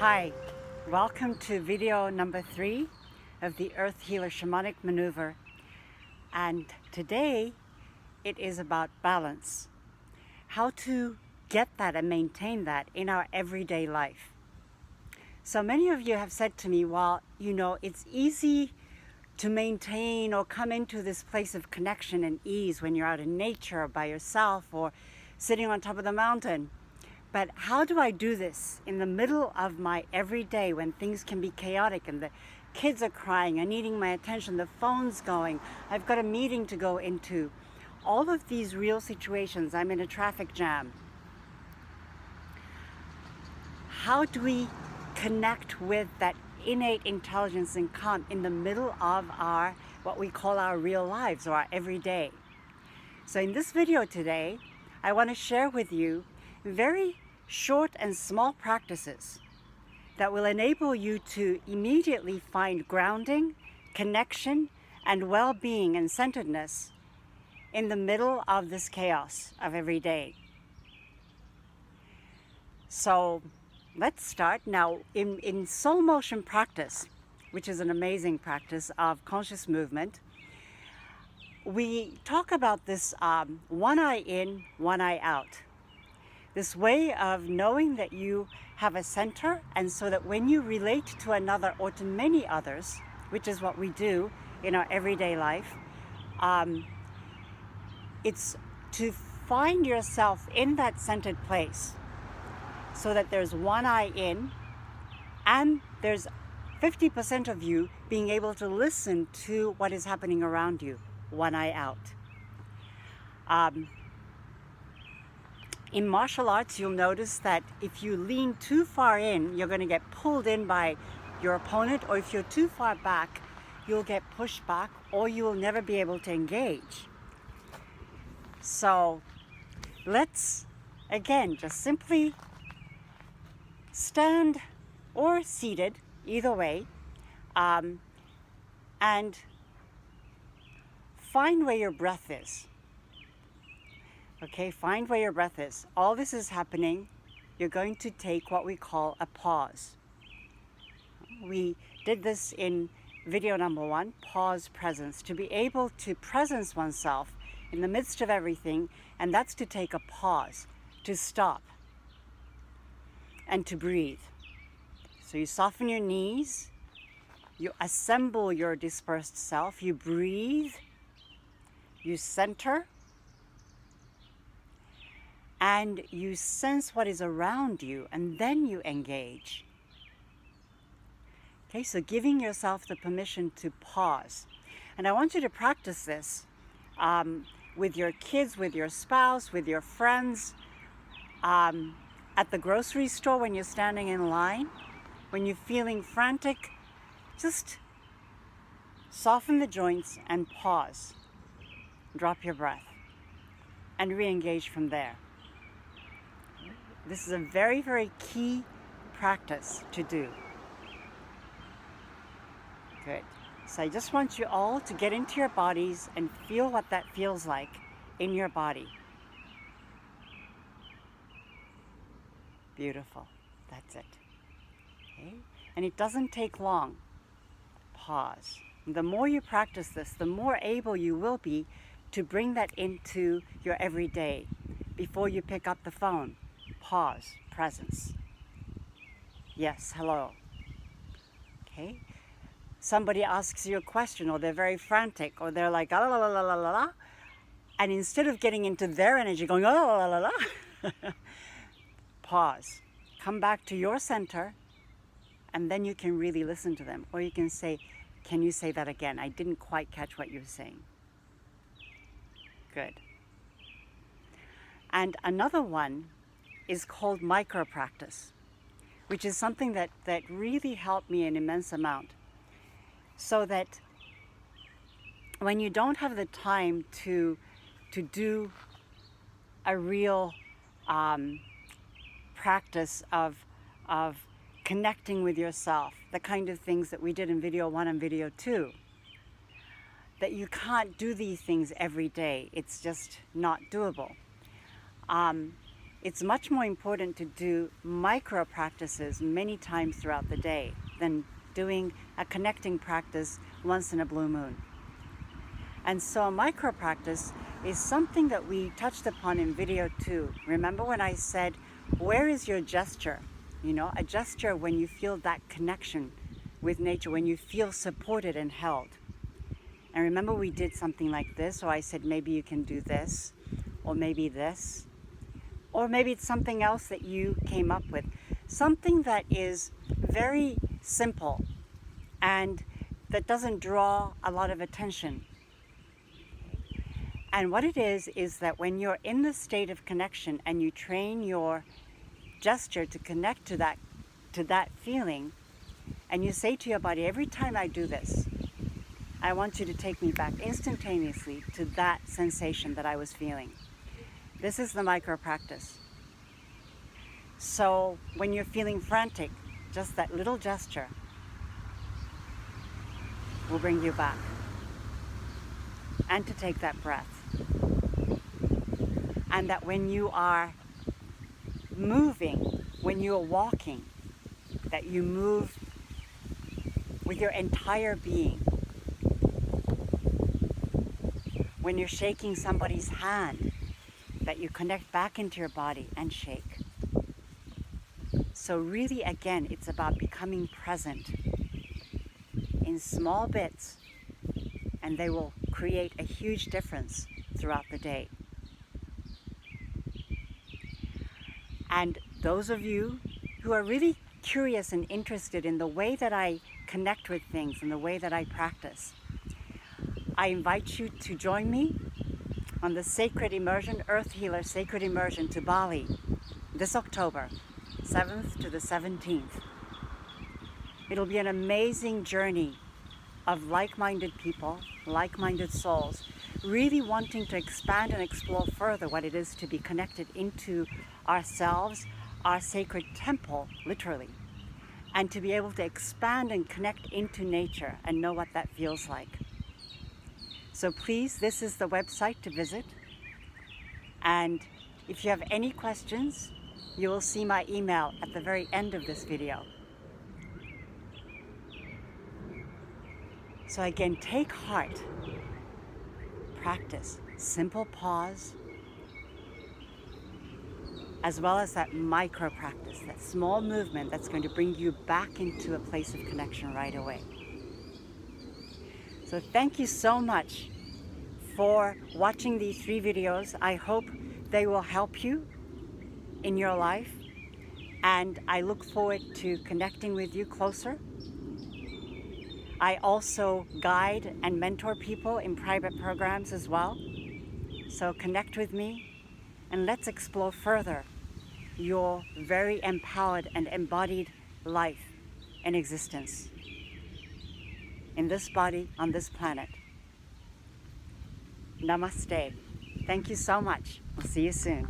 Hi, welcome to video number 3 of the Earth Healer Shamanic Maneuver, and today it is about balance. How to get that and maintain that in our everyday life. So many of you have said to me, well, it's easy to maintain or come into this place of connection and ease when you're out in nature or by yourself or sitting on top of the mountain. But how do I do this in the middle of my everyday when things can be chaotic and the kids are crying and needing my attention, the phone's going, I've got a meeting to go into. All of these real situations, I'm in a traffic jam. How do we connect with that innate intelligence and calm in the middle of our, what we call our real lives or our everyday? So in this video today, I want to share with you very short and small practices that will enable you to immediately find grounding, connection, and well-being and centeredness in the middle of this chaos of every day. So let's start. Now, in soul motion practice, which is an amazing practice of conscious movement, we talk about this one eye in, one eye out. This way of knowing that you have a center, and so that when you relate to another or to many others, which is what we do in our everyday life, it's to find yourself in that centered place so that there's one eye in and there's 50% of you being able to listen to what is happening around you, one eye out. In martial arts, you'll notice that if you lean too far in, you're going to get pulled in by your opponent, or if you're too far back, you'll get pushed back, or you will never be able to engage. So let's, again, just simply stand or seated, either way, and find where your breath is. Okay, find where your breath is. All this is happening, you're going to take what we call a pause. We did this in video number 1, pause presence, to be able to presence oneself in the midst of everything, and that's to take a pause, to stop, and to breathe. So you soften your knees, you assemble your dispersed self, you breathe, you center, and you sense what is around you, and then you engage. Okay, so giving yourself the permission to pause. And I want you to practice this with your kids, with your spouse, with your friends, at the grocery store when you're standing in line, when you're feeling frantic, just soften the joints and pause. Drop your breath and re-engage from there. This is a very, very key practice to do. Good. So I just want you all to get into your bodies and feel what that feels like in your body. Beautiful. That's it. Okay? And it doesn't take long. Pause. The more you practice this, the more able you will be to bring that into your everyday. Before you pick up the phone, pause, presence. Yes, hello. Okay? Somebody asks you a question, or they're very frantic, or they're like, la la la la la la la, and instead of getting into their energy, going, la la la la la, pause. Come back to your center, and then you can really listen to them. Or you can say, can you say that again? I didn't quite catch what you were saying. Good. And another one is called micro practice, which is something that really helped me an immense amount. So that when you don't have the time to do a real practice of connecting with yourself, the kind of things that we did in video 1 and video 2, that you can't do these things every day. It's just not doable. it's much more important to do micro practices many times throughout the day than doing a connecting practice once in a blue moon. And so a micro practice is something that we touched upon in video 2. Remember when I said, where is your gesture? You know, a gesture when you feel that connection with nature, when you feel supported and held. And remember we did something like this, or I said maybe you can do this, or maybe this, or maybe it's something else that you came up with. Something that is very simple and that doesn't draw a lot of attention. And what it is that when you're in the state of connection and you train your gesture to connect to that feeling, and you say to your body, every time I do this, I want you to take me back instantaneously to that sensation that I was feeling. This is the micro practice. So when you're feeling frantic, just that little gesture will bring you back. And to take that breath. And that when you are moving, when you're walking, that you move with your entire being. When you're shaking somebody's hand, that you connect back into your body and shake. So really, again, it's about becoming present in small bits, and they will create a huge difference throughout the day. And those of you who are really curious and interested in the way that I connect with things and the way that I practice, I invite you to join me on the Sacred Immersion, Earth Healer Sacred Immersion to Bali this October, 7th to the 17th. It'll be an amazing journey of like-minded people, like-minded souls, really wanting to expand and explore further what it is to be connected into ourselves, our sacred temple, literally, and to be able to expand and connect into nature and know what that feels like. So please, this is the website to visit. And if you have any questions, you will see my email at the very end of this video. So again, take heart, practice, simple pause, as well as that micro practice, that small movement that's going to bring you back into a place of connection right away. So thank you so much for watching these 3 videos. I hope they will help you in your life, and I look forward to connecting with you closer. I also guide and mentor people in private programs as well. So connect with me and let's explore further your very empowered and embodied life and existence in this body, on this planet. Namaste. Thank you so much. We'll see you soon.